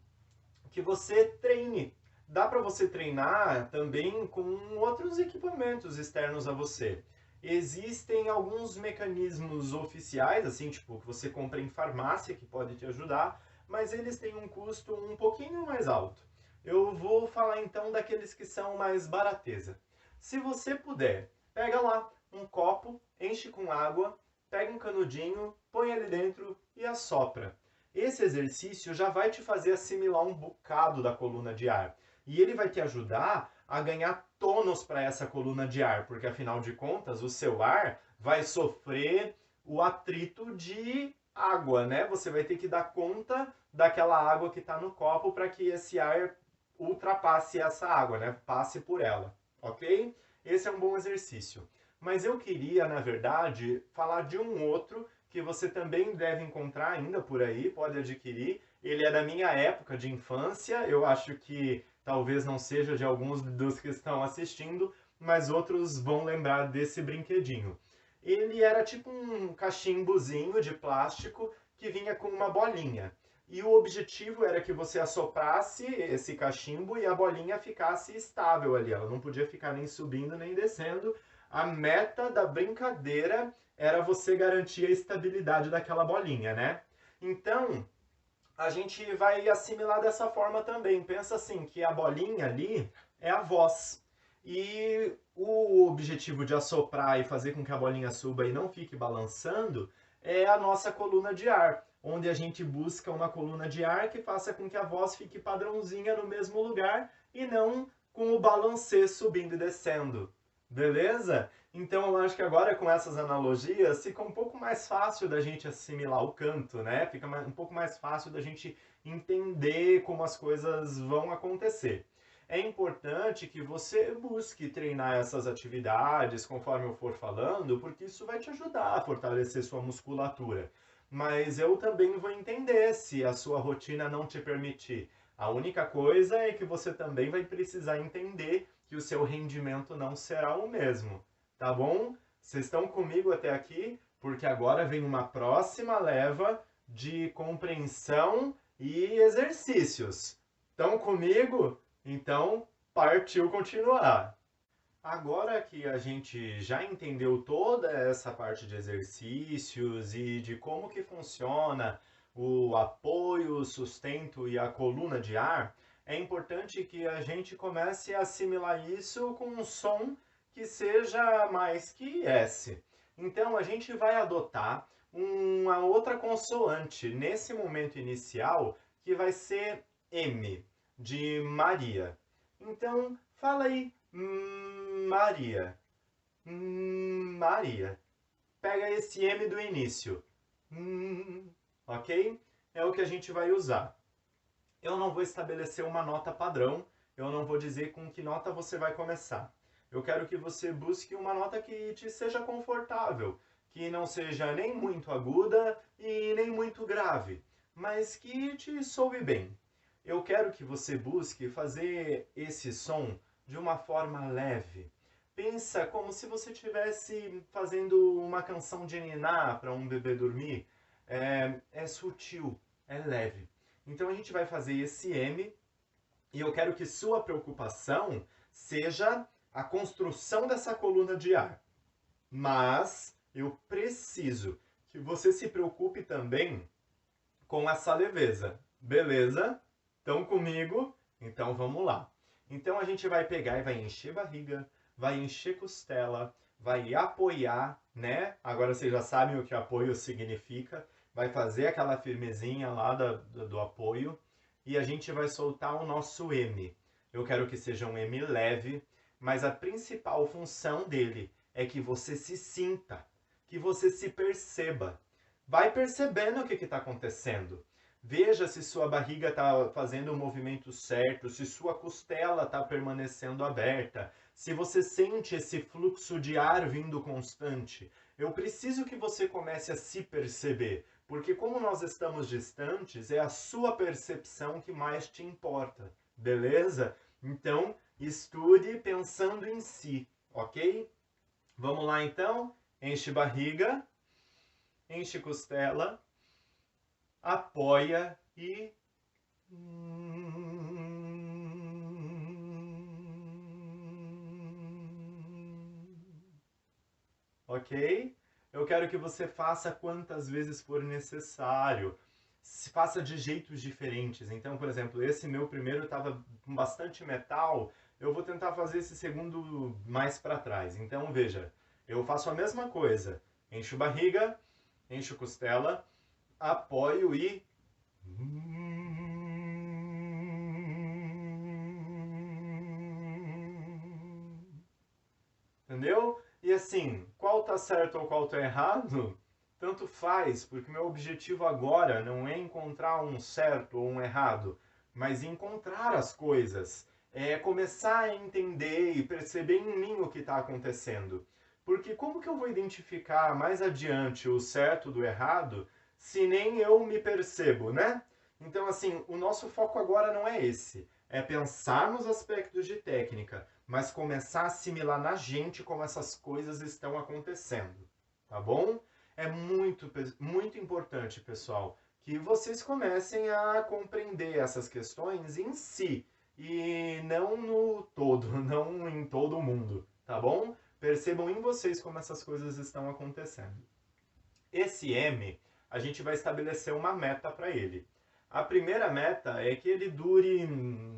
que você treine. Dá para você treinar também com outros equipamentos externos a você. Existem alguns mecanismos oficiais, assim, tipo, que você compra em farmácia, que pode te ajudar, mas eles têm um custo um pouquinho mais alto. Eu vou falar então daqueles que são mais barateza. Se você puder, pega lá um copo, enche com água, pega um canudinho, põe ali dentro e assopra. Esse exercício já vai te fazer assimilar um bocado da coluna de ar. E ele vai te ajudar a ganhar tônus para essa coluna de ar, porque afinal de contas o seu ar vai sofrer o atrito de água, né? Você vai ter que dar conta daquela água que está no copo para que esse ar ultrapasse essa água, né? Passe por ela, ok? Esse é um bom exercício. Mas eu queria, na verdade, falar de um outro que você também deve encontrar ainda por aí, pode adquirir. Ele é da minha época de infância, eu acho que talvez não seja de alguns dos que estão assistindo, mas outros vão lembrar desse brinquedinho. Ele era tipo um cachimbozinho de plástico que vinha com uma bolinha. E o objetivo era que você assoprasse esse cachimbo e a bolinha ficasse estável ali. Ela não podia ficar nem subindo nem descendo. A meta da brincadeira era você garantir a estabilidade daquela bolinha, né? Então, a gente vai assimilar dessa forma também. Pensa assim, que a bolinha ali é a voz. E o objetivo de assoprar e fazer com que a bolinha suba e não fique balançando é a nossa coluna de ar, onde a gente busca uma coluna de ar que faça com que a voz fique padrãozinha no mesmo lugar e não com o balancê subindo e descendo. Beleza? Então eu acho que agora com essas analogias fica um pouco mais fácil da gente assimilar o canto, né? Fica um pouco mais fácil da gente entender como as coisas vão acontecer. É importante que você busque treinar essas atividades conforme eu for falando, porque isso vai te ajudar a fortalecer sua musculatura. Mas eu também vou entender se a sua rotina não te permitir. A única coisa é que você também vai precisar entender que o seu rendimento não será o mesmo, tá bom? Vocês estão comigo até aqui? Porque agora vem uma próxima leva de compreensão e exercícios. Estão comigo? Então, partiu continuar. Agora que a gente já entendeu toda essa parte de exercícios e de como que funciona o apoio, o sustento e a coluna de ar, é importante que a gente comece a assimilar isso com um som que seja mais que S. Então, a gente vai adotar uma outra consoante nesse momento inicial, que vai ser M, de Maria. Então, fala aí, Maria. Maria. Pega esse M do início. Ok? É o que a gente vai usar. Eu não vou estabelecer uma nota padrão, eu não vou dizer com que nota você vai começar. Eu quero que você busque uma nota que te seja confortável, que não seja nem muito aguda e nem muito grave, mas que te soe bem. Eu quero que você busque fazer esse som de uma forma leve. Pensa como se você estivesse fazendo uma canção de niná para um bebê dormir. É sutil, é leve. Então a gente vai fazer esse M e eu quero que sua preocupação seja a construção dessa coluna de ar. Mas eu preciso que você se preocupe também com essa leveza. Beleza? Estão comigo? Então vamos lá. Então a gente vai pegar e vai encher barriga, vai encher costela, vai apoiar, né? Agora vocês já sabem o que apoio significa. Vai fazer aquela firmezinha lá do apoio e a gente vai soltar o nosso M. Eu quero que seja um M leve, mas a principal função dele é que você se sinta, que você se perceba. Vai percebendo o que está acontecendo. Veja se sua barriga está fazendo o movimento certo, se sua costela está permanecendo aberta, se você sente esse fluxo de ar vindo constante. Eu preciso que você comece a se perceber, porque como nós estamos distantes, é a sua percepção que mais te importa, beleza? Então, estude pensando em si, ok? Vamos lá então? Enche barriga, enche costela, apoia e... Ok? Eu quero que você faça quantas vezes for necessário. Faça de jeitos diferentes. Então, por exemplo, esse meu primeiro estava com bastante metal. Eu vou tentar fazer esse segundo mais para trás. Então, veja, eu faço a mesma coisa. Encho barriga, encho costela, apoio e... Entendeu? E assim, qual tá certo ou qual tá errado, tanto faz, porque meu objetivo agora não é encontrar um certo ou um errado, mas encontrar as coisas, começar a entender e perceber em mim o que está acontecendo. Porque como que eu vou identificar mais adiante o certo do errado se nem eu me percebo, né? Então, assim, o nosso foco agora não é esse. É pensar nos aspectos de técnica, mas começar a assimilar na gente como essas coisas estão acontecendo, tá bom? É muito importante, pessoal, que vocês comecem a compreender essas questões em si e não no todo, não em todo o mundo, tá bom? Percebam em vocês como essas coisas estão acontecendo. Esse M, a gente vai estabelecer uma meta para ele. A primeira meta é que ele dure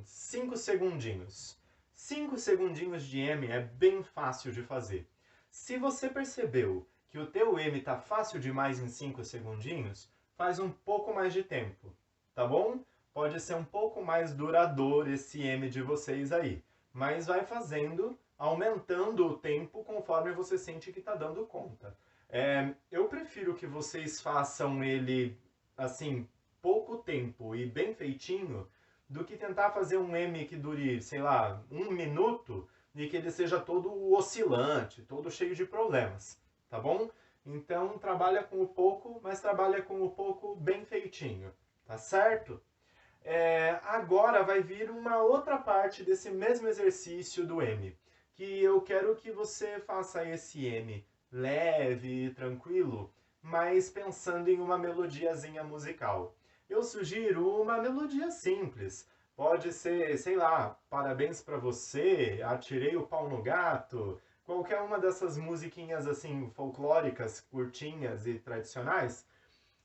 5 segundinhos. 5 segundinhos de M é bem fácil de fazer. Se você percebeu que o teu M está fácil demais em 5 segundinhos, faz um pouco mais de tempo, tá bom? Pode ser um pouco mais duradouro esse M de vocês aí, mas vai fazendo, aumentando o tempo conforme você sente que está dando conta. Eu prefiro que vocês façam ele, assim, pouco tempo e bem feitinho, do que tentar fazer um M que dure, sei lá, 1 minuto e que ele seja todo oscilante, todo cheio de problemas, tá bom? Então, trabalha com o pouco, mas trabalha com o pouco bem feitinho, tá certo? Agora vai vir uma outra parte desse mesmo exercício do M, que eu quero que você faça esse M leve e tranquilo, mas pensando em uma melodiazinha musical. Eu sugiro uma melodia simples. Pode ser, sei lá, Parabéns pra Você, Atirei o Pau no Gato, qualquer uma dessas musiquinhas assim folclóricas, curtinhas e tradicionais,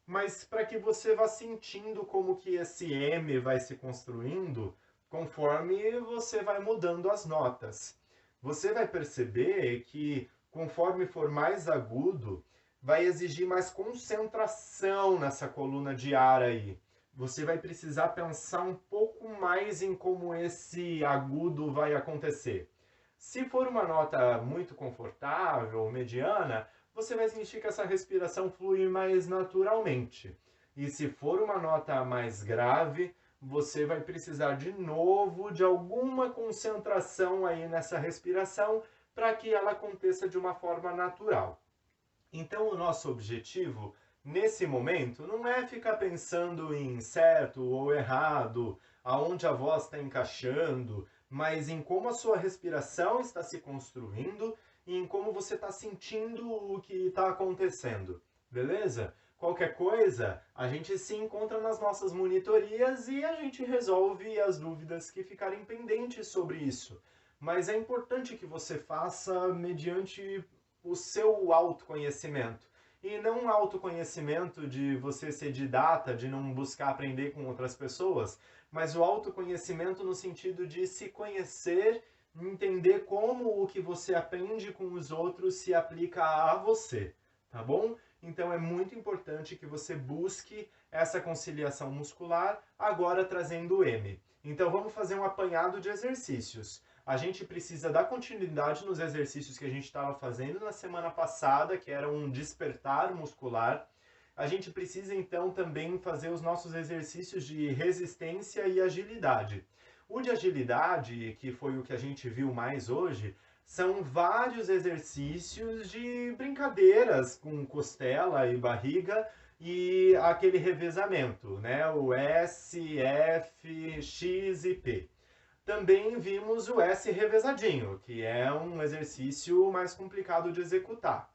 mas para que você vá sentindo como que esse M vai se construindo conforme você vai mudando as notas. Você vai perceber que conforme for mais agudo, vai exigir mais concentração nessa coluna de ar aí. Você vai precisar pensar um pouco mais em como esse agudo vai acontecer. Se for uma nota muito confortável, mediana, você vai sentir que essa respiração flui mais naturalmente. E se for uma nota mais grave, você vai precisar de novo de alguma concentração aí nessa respiração para que ela aconteça de uma forma natural. Então, o nosso objetivo nesse momento não é ficar pensando em certo ou errado, aonde a voz está encaixando, mas em como a sua respiração está se construindo e em como você está sentindo o que está acontecendo, beleza? Qualquer coisa, a gente se encontra nas nossas monitorias e a gente resolve as dúvidas que ficarem pendentes sobre isso. Mas é importante que você faça mediante o seu autoconhecimento. E não um autoconhecimento de você ser didata, de não buscar aprender com outras pessoas, mas o autoconhecimento no sentido de se conhecer, entender como o que você aprende com os outros se aplica a você, tá bom? Então é muito importante que você busque essa conciliação muscular, agora trazendo o M. Então vamos fazer um apanhado de exercícios. A gente precisa dar continuidade nos exercícios que a gente estava fazendo na semana passada, que era um despertar muscular. A gente precisa então também fazer os nossos exercícios de resistência e agilidade. O de agilidade, que foi o que a gente viu mais hoje, são vários exercícios de brincadeiras com costela e barriga e aquele revezamento, né? O S, F, X e P. Também vimos o S revezadinho, que é um exercício mais complicado de executar.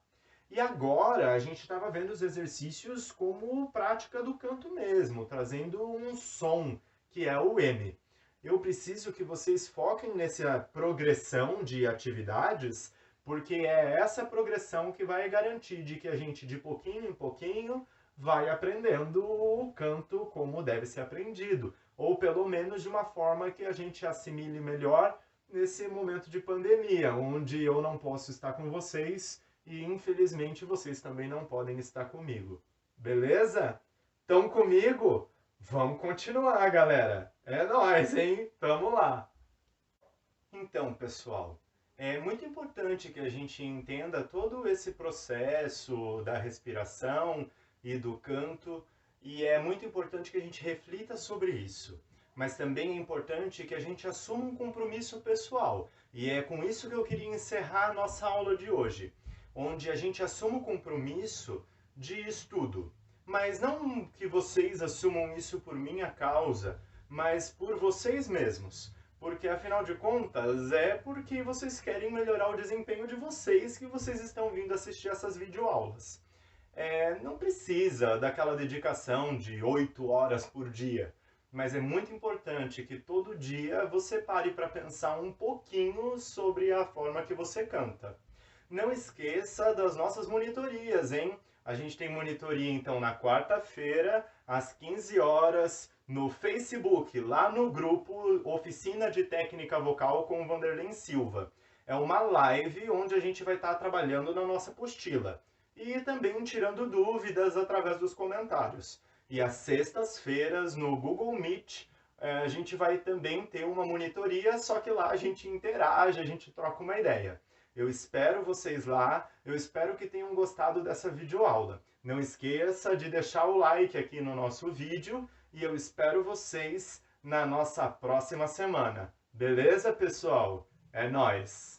E agora a gente estava vendo os exercícios como prática do canto mesmo, trazendo um som, que é o M. Eu preciso que vocês foquem nessa progressão de atividades, porque é essa progressão que vai garantir de que a gente, de pouquinho em pouquinho, vai aprendendo o canto como deve ser aprendido, ou pelo menos de uma forma que a gente assimile melhor nesse momento de pandemia, onde eu não posso estar com vocês e infelizmente vocês também não podem estar comigo. Beleza? Estão comigo? Vamos continuar, galera. É nóis, hein? Tamo lá. Então, pessoal, é muito importante que a gente entenda todo esse processo da respiração e do canto, e é muito importante que a gente reflita sobre isso. mas também é importante que a gente assuma um compromisso pessoal. E é com isso que eu queria encerrar a nossa aula de hoje, onde a gente assuma o compromisso de estudo. Mas não que vocês assumam isso por minha causa, mas por vocês mesmos. Porque, afinal de contas, é porque vocês querem melhorar o desempenho de vocês que vocês estão vindo assistir essas videoaulas. Não precisa daquela dedicação de 8 horas por dia, mas é muito importante que todo dia você pare para pensar um pouquinho sobre a forma que você canta. Não esqueça das nossas monitorias, hein? A gente tem monitoria então na quarta-feira, às 15 horas, no Facebook, lá no grupo Oficina de Técnica Vocal com Vanderlei Silva. É uma live onde a gente vai estar trabalhando na nossa apostila e também tirando dúvidas através dos comentários. E às sextas-feiras, no Google Meet, a gente vai também ter uma monitoria, só que lá a gente interage, a gente troca uma ideia. Eu espero vocês lá, eu espero que tenham gostado dessa videoaula. Não esqueça de deixar o like aqui no nosso vídeo e eu espero vocês na nossa próxima semana. Beleza, pessoal? É nóis!